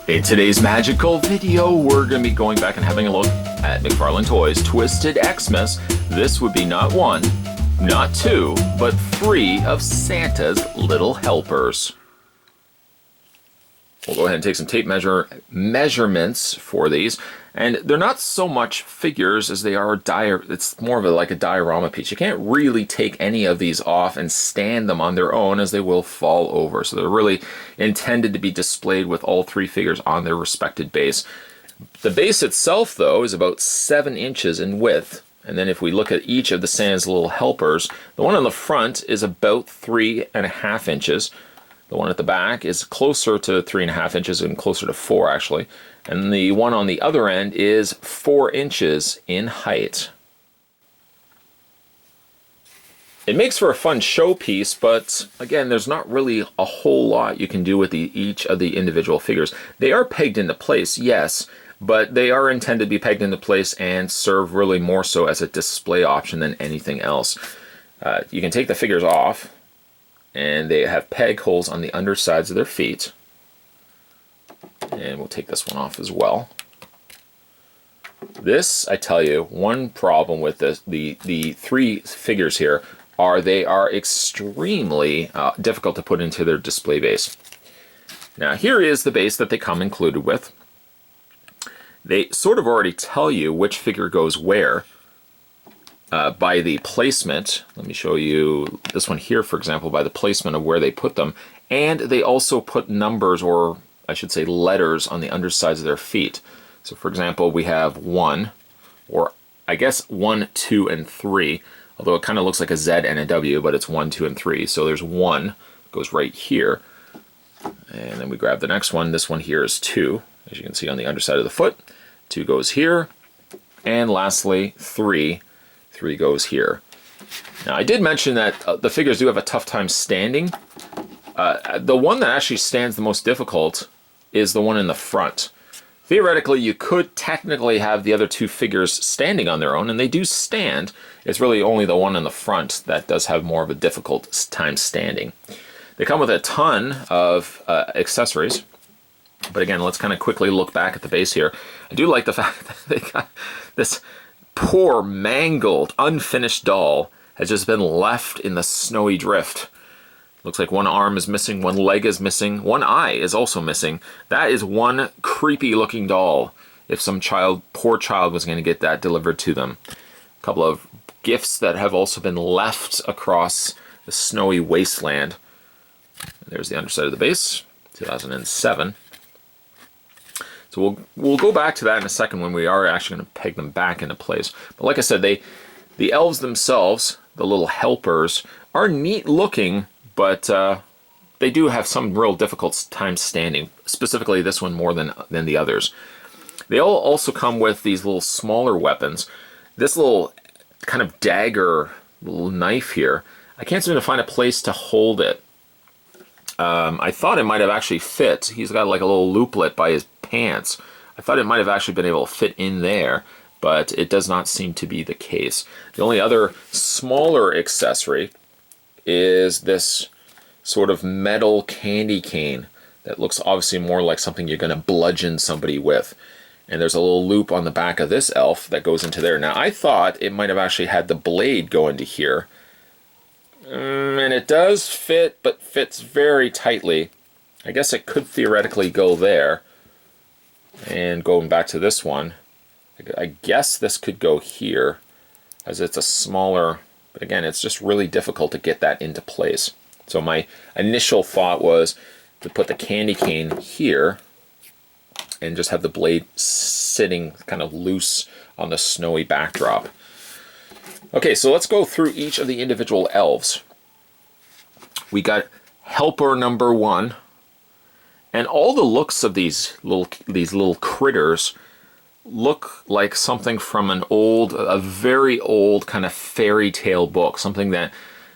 In today's magical video, we're going to be going back and having a look at McFarlane Toys' Twisted Xmas. This would be not one, not two, but three of Santa's little helpers. We'll go ahead and take some tape measurements for these. And they're not so much figures as they are it's more of like a diorama piece. You can't really take any of these off and stand them on their own as they will fall over. So they're really intended to be displayed with all three figures on their respective base. The base itself, though, is about 7 inches in width. And then if we look at each of the Santa's little helpers, the one on the front is about 3.5 inches. The one at the back is closer to 3.5 inches and closer to 4, actually. And the one on the other end is 4 inches in height. It makes for a fun showpiece, but again, there's not really a whole lot you can do with each of the individual figures. They are pegged into place, yes, but they are intended to be pegged into place and serve really more so as a display option than anything else. You can take the figures off, and they have peg holes on the undersides of their feet. And we'll take this one off as well. This, I tell you, one problem with the three figures here are they are extremely difficult to put into their display base. Now here is the base that they come included with. They sort of already tell you which figure goes where by the placement. Let me show you this one here, for example, by the placement of where they put them. And they also put numbers, or I should say letters, on the undersides of their feet. So for example, we have 1, or I guess 1, 2, and 3, although it kind of looks like a Z and a W, but it's 1, 2, and 3. So there's 1, goes right here. And then we grab the next one. This one here is 2, as you can see on the underside of the foot. 2 goes here. And lastly, 3 goes here. Now I did mention that the figures do have a tough time standing. The one that actually stands the most difficult is the one in the front. Theoretically, you could technically have the other two figures standing on their own, and they do stand. It's really only the one in the front that does have more of a difficult time standing. They come with a ton of accessories, but again, let's kind of quickly look back at the base here. I do like the fact that they got this poor, mangled, unfinished doll has just been left in the snowy drift. Looks like one arm is missing, one leg is missing, one eye is also missing. That is one creepy looking doll if some poor child was going to get that delivered to them. A couple of gifts that have also been left across the snowy wasteland. There's the underside of the base, 2007. So we'll go back to that in a second when we are actually going to peg them back into place. But like I said, the elves themselves, the little helpers, are neat looking, but they do have some real difficult time standing, specifically this one more than the others. They all also come with these little smaller weapons. This little kind of dagger, little knife here, I can't seem to find a place to hold it. I thought it might have actually fit. He's got like a little looplet by his pants. I thought it might have actually been able to fit in there, but it does not seem to be the case. The only other smaller accessory is this sort of metal candy cane that looks obviously more like something you're going to bludgeon somebody with. And there's a little loop on the back of this elf that goes into there. Now I thought it might have actually had the blade go into here. And it does fit, but fits very tightly. I guess it could theoretically go there. And going back to this one, I guess this could go here, as it's a smaller, but again, it's just really difficult to get that into place. So my initial thought was to put the candy cane here and just have the blade sitting kind of loose on the snowy backdrop. Okay, so let's go through each of the individual elves. We got helper number 1, and all the looks of these little critters look like something from a very old kind of fairy tale book, something that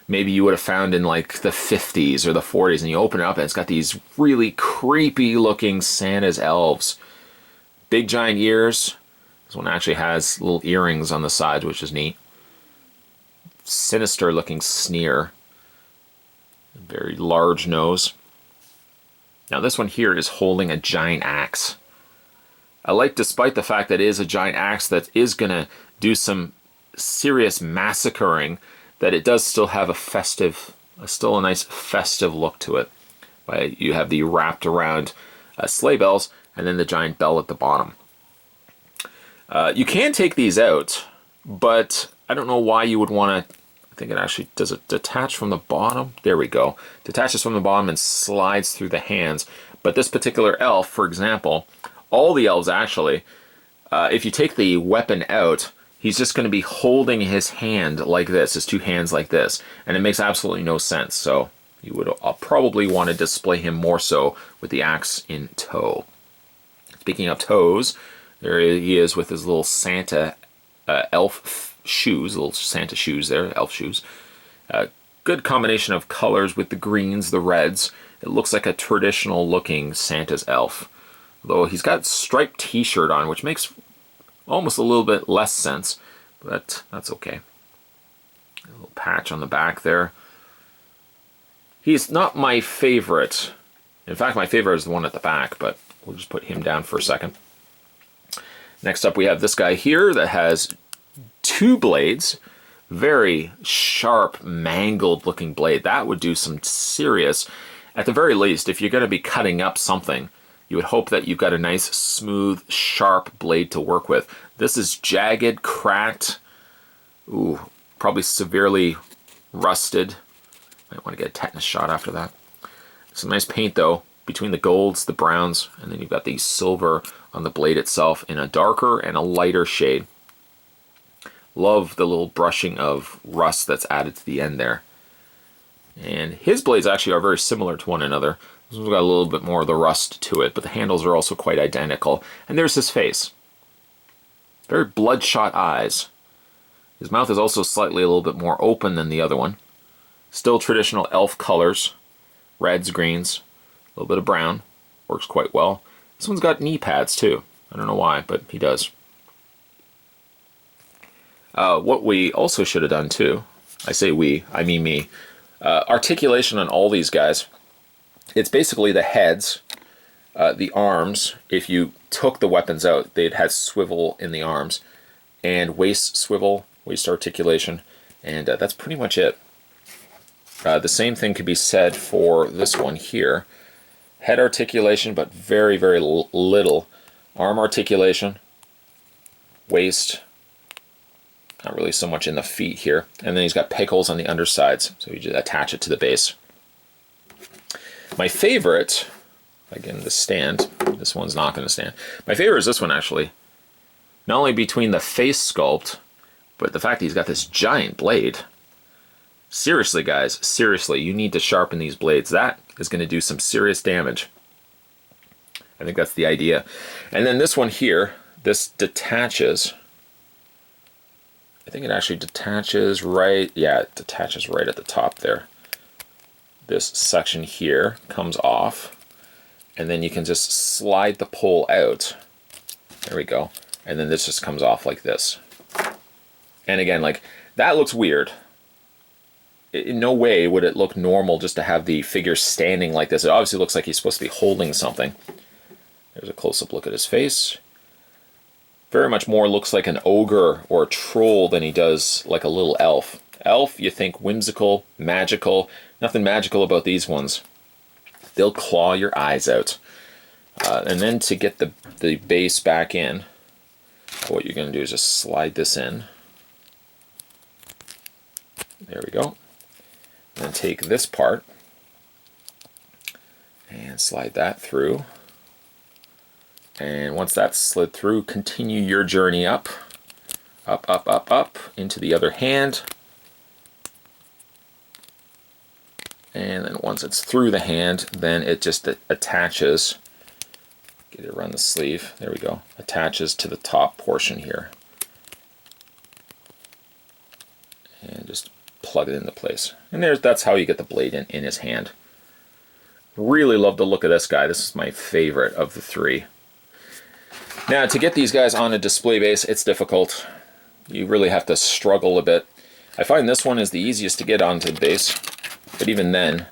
maybe you would have found in like the 50s or the 40s, and you open it up and it's got these really creepy looking Santa's elves. Big giant ears. This one actually has little earrings on the sides, which is neat. Sinister looking sneer. Very large nose. Now this one here is holding a giant axe. I like, despite the fact that it is a giant axe that is going to do some serious massacring, that it does still have a festive, still a nice festive look to it. You have the wrapped around sleigh bells and then the giant bell at the bottom. You can take these out, but I don't know why you would want to. I think it actually, does it detach from the bottom? There we go. Detaches from the bottom and slides through the hands. But this particular elf, for example, all the elves actually, if you take the weapon out, he's just going to be holding his hand like this, his two hands like this, and it makes absolutely no sense. So you would probably want to display him more so with the axe in tow. Speaking of toes, there he is with his little Santa elf shoes, little Santa shoes there, elf shoes. Good combination of colors with the greens, the reds. It looks like a traditional looking Santa's elf. Though he's got striped t-shirt on, which makes almost a little bit less sense, but that's okay. A little patch on the back there. He's not my favorite. In fact, my favorite is the one at the back, but we'll just put him down for a second. Next up, we have this guy here that has two blades. Very sharp, mangled looking blade. That would do some serious, at the very least, if you're going to be cutting up something, you would hope that you've got a nice, smooth, sharp blade to work with. This is jagged, cracked, ooh, probably severely rusted. Might want to get a tetanus shot after that. Some nice paint though, between the golds, the browns, and then you've got the silver on the blade itself in a darker and a lighter shade. Love the little brushing of rust that's added to the end there. And his blades actually are very similar to one another. This one's got a little bit more of the rust to it, but the handles are also quite identical. And there's his face. Very bloodshot eyes. His mouth is also slightly a little bit more open than the other one. Still traditional elf colors. Reds, greens, a little bit of brown. Works quite well. This one's got knee pads too. I don't know why, but he does. What we also should have done too, I say we, I mean me, articulation on all these guys. It's basically the heads, the arms. If you took the weapons out, they'd have swivel in the arms, and waist swivel, waist articulation, and that's pretty much it. The same thing could be said for this one here. Head articulation, but very, very little. Arm articulation, waist, not really so much in the feet here. And then he's got peg holes on the undersides, so you just attach it to the base. My favorite, again, the stand, this one's not going to stand. My favorite is this one, actually. Not only between the face sculpt, but the fact that he's got this giant blade. Seriously, guys, seriously, you need to sharpen these blades. That is going to do some serious damage. I think that's the idea. And then this one here, this detaches. I think it actually detaches right, yeah, it detaches right at the top there. This section here comes off, and then you can just slide the pole out. There we go. And then this just comes off like this. And again, like, that looks weird. In no way would it look normal just to have the figure standing like this. It obviously looks like he's supposed to be holding something. There's a close-up look at his face. Very much more looks like an ogre or a troll than he does like a little elf. Elf, you think whimsical, magical. Nothing magical about these ones. They'll claw your eyes out. And then to get the base back in, what you're going to do is just slide this in. There we go. And then take this part and slide that through. And once that's slid through, continue your journey up, up, up, up, up, into the other hand. And then once it's through the hand, then it just attaches, get it around the sleeve, there we go, attaches to the top portion here. And just plug it into place. And that's how you get the blade in his hand. Really love the look of this guy. This is my favorite of the three. Now, to get these guys on a display base, it's difficult. You really have to struggle a bit. I find this one is the easiest to get onto the base, but even then,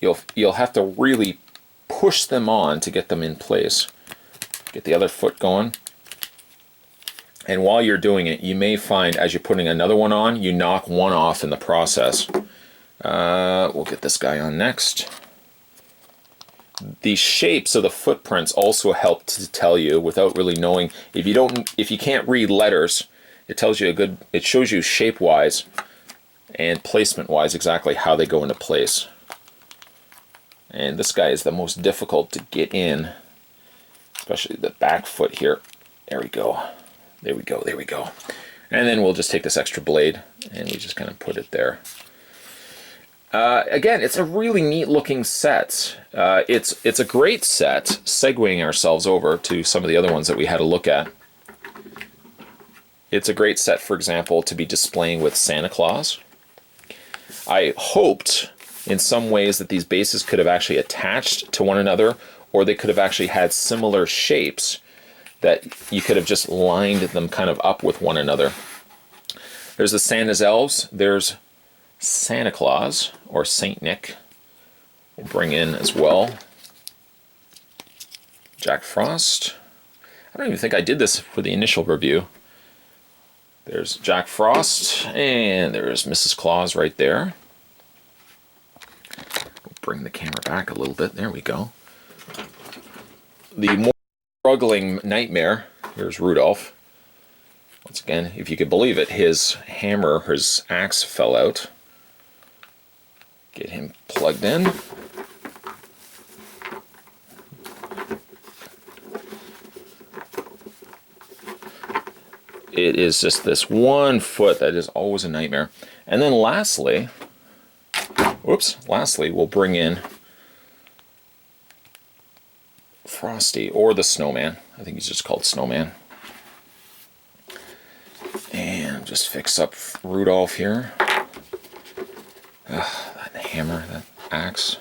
you'll have to really push them on to get them in place. Get the other foot going. And while you're doing it, you may find as you're putting another one on, you knock one off in the process. We'll get this guy on next. The shapes of the footprints also help to tell you, without really knowing, if you can't read letters, it tells you it shows you shape-wise and placement-wise exactly how they go into place. And this guy is the most difficult to get in, especially the back foot here. There we go. There we go. There we go. And then we'll just take this extra blade and we just kind of put it there. Again, it's a really neat looking set. It's a great set, segueing ourselves over to some of the other ones that we had a look at. It's a great set, for example, to be displaying with Santa Claus. I hoped in some ways that these bases could have actually attached to one another, or they could have actually had similar shapes that you could have just lined them kind of up with one another. There's the Santa's elves. There's Santa Claus, or Saint Nick. We'll bring in as well Jack Frost. I don't even think I did this for the initial review. There's Jack Frost, and there's Mrs. Claus right there. We'll bring the camera back a little bit. There we go. The more struggling nightmare, here's Rudolph. Once again, if you could believe it, his hammer, his axe fell out. Get him plugged in. It is just this one foot that is always a nightmare. And then lastly, we'll bring in Frosty, or the Snowman. I think he's just called Snowman. And just fix up Rudolph here. That hammer, that axe.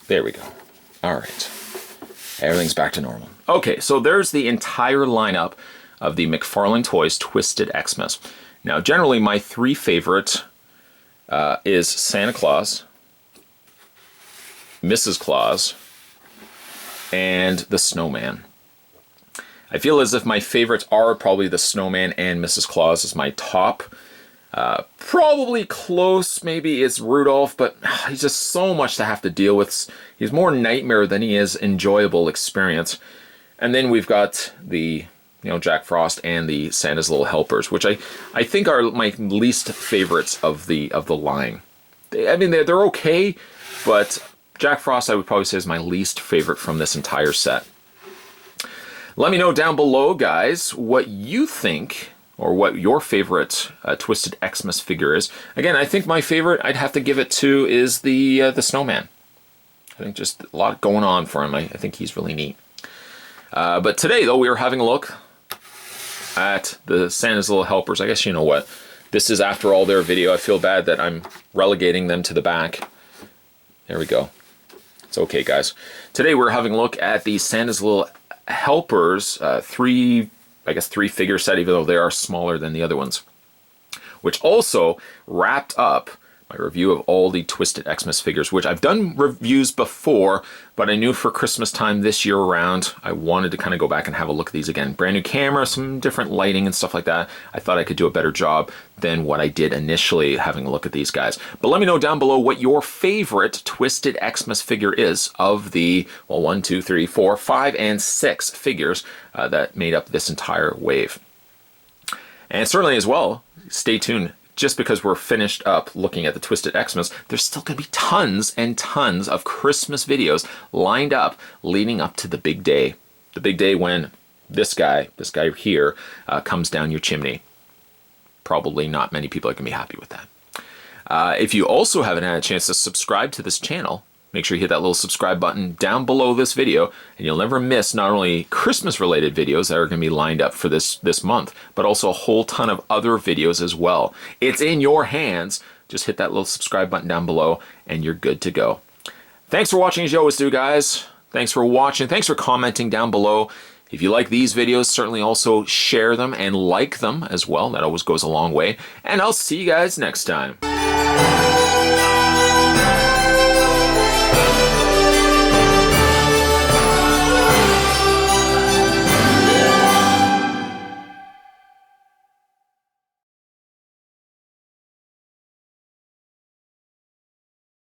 There we go. All right. Everything's back to normal. Okay, so there's the entire lineup of the McFarlane Toys Twisted Xmas. Now, generally, my three favorite is Santa Claus, Mrs. Claus, and the Snowman. I feel as if my favorites are probably the Snowman and Mrs. Claus as my top. Probably close, maybe it's Rudolph, but he's just so much to have to deal with. He's more nightmare than he is enjoyable experience. And then we've got the, Jack Frost and the Santa's Little Helpers, which I think are my least favorites of the line. They're okay, but Jack Frost I would probably say is my least favorite from this entire set. Let me know down below, guys, what you think, or what your favorite Twisted Xmas figure is. Again, I think my favorite, I'd have to give it to, is the Snowman. I think just a lot going on for him. I think he's really neat. But today, though, we are having a look at the Santa's Little Helpers. I guess you know what? This is, after all, their video. I feel bad that I'm relegating them to the back. There we go. It's okay, guys. Today, we're having a look at the Santa's Little Helpers, three figure set, even though they are smaller than the other ones, which also wrapped up my review of all the Twisted Xmas figures, which I've done reviews before, but I knew for Christmas time this year around, I wanted to kind of go back and have a look at these again. Brand new camera, some different lighting and stuff like that. I thought I could do a better job than what I did initially having a look at these guys. But let me know down below what your favorite Twisted Xmas figure is of the, 1, 2, 3, 4, 5, and 6 figures that made up this entire wave. And certainly as well, stay tuned. Just because we're finished up looking at the Twisted Xmas, there's still going to be tons and tons of Christmas videos lined up leading up to the big day. The big day when this guy here, comes down your chimney. Probably not many people are going to be happy with that. If you also haven't had a chance to subscribe to this channel, make sure you hit that little subscribe button down below this video, and you'll never miss not only Christmas-related videos that are going to be lined up for this month, but also a whole ton of other videos as well. It's in your hands. Just hit that little subscribe button down below, and you're good to go. Thanks for watching, as you always do, guys. Thanks for watching. Thanks for commenting down below. If you like these videos, certainly also share them and like them as well. That always goes a long way. And I'll see you guys next time.